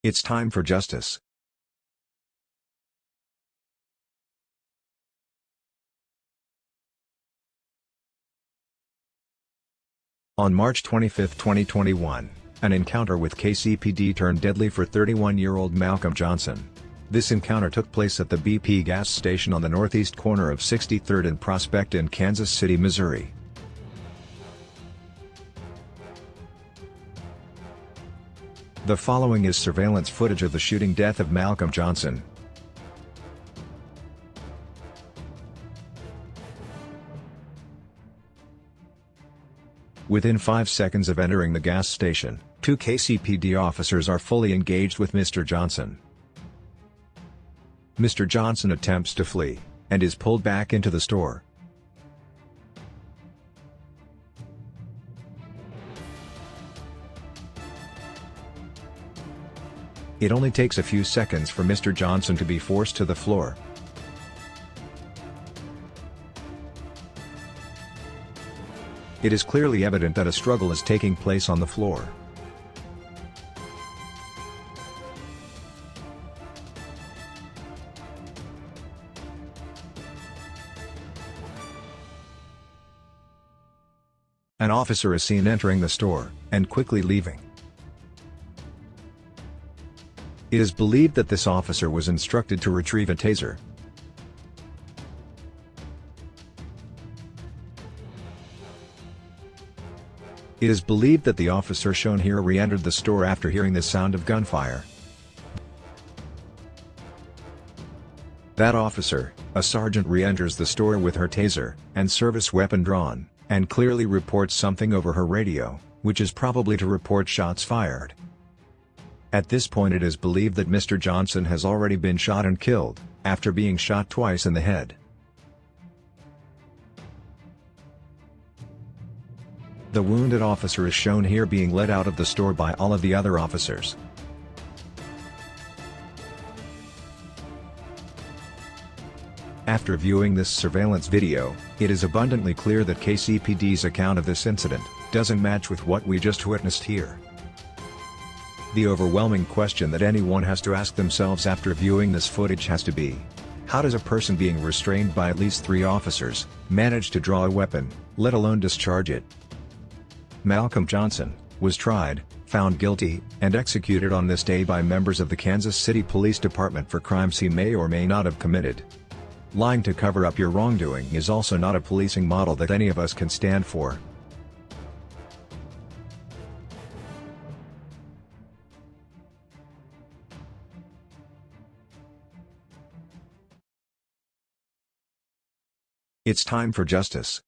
It's time for justice. On March 25, 2021, an encounter with KCPD turned deadly for 31-year-old Malcolm Johnson. This encounter took place at the BP gas station on the northeast corner of 63rd and Prospect in Kansas City, Missouri. The following is surveillance footage of the shooting death of Malcolm Johnson. Within 5 seconds of entering the gas station, 2 KCPD officers are fully engaged with Mr. Johnson. Mr. Johnson attempts to flee, and is pulled back into the store. It only takes a few seconds for Mr. Johnson to be forced to the floor. It is clearly evident that a struggle is taking place on the floor. An officer is seen entering the store, and quickly leaving. It is believed that this officer was instructed to retrieve a taser. It is believed that the officer shown here re-entered the store after hearing the sound of gunfire. That officer, a sergeant, re-enters the store with her taser and service weapon drawn, and clearly reports something over her radio, which is probably to report shots fired. At this point it is believed that Mr. Johnson has already been shot and killed, after being shot twice in the head. The wounded officer is shown here being led out of the store by all of the other officers. After viewing this surveillance video, it is abundantly clear that KCPD's account of this incident doesn't match with what we just witnessed here. The overwhelming question that anyone has to ask themselves after viewing this footage has to be, how does a person being restrained by at least 3 officers manage to draw a weapon, let alone discharge it? Malcolm Johnson was tried, found guilty, and executed on this day by members of the Kansas City Police Department for crimes he may or may not have committed. Lying to cover up your wrongdoing is also not a policing model that any of us can stand for. It's time for justice.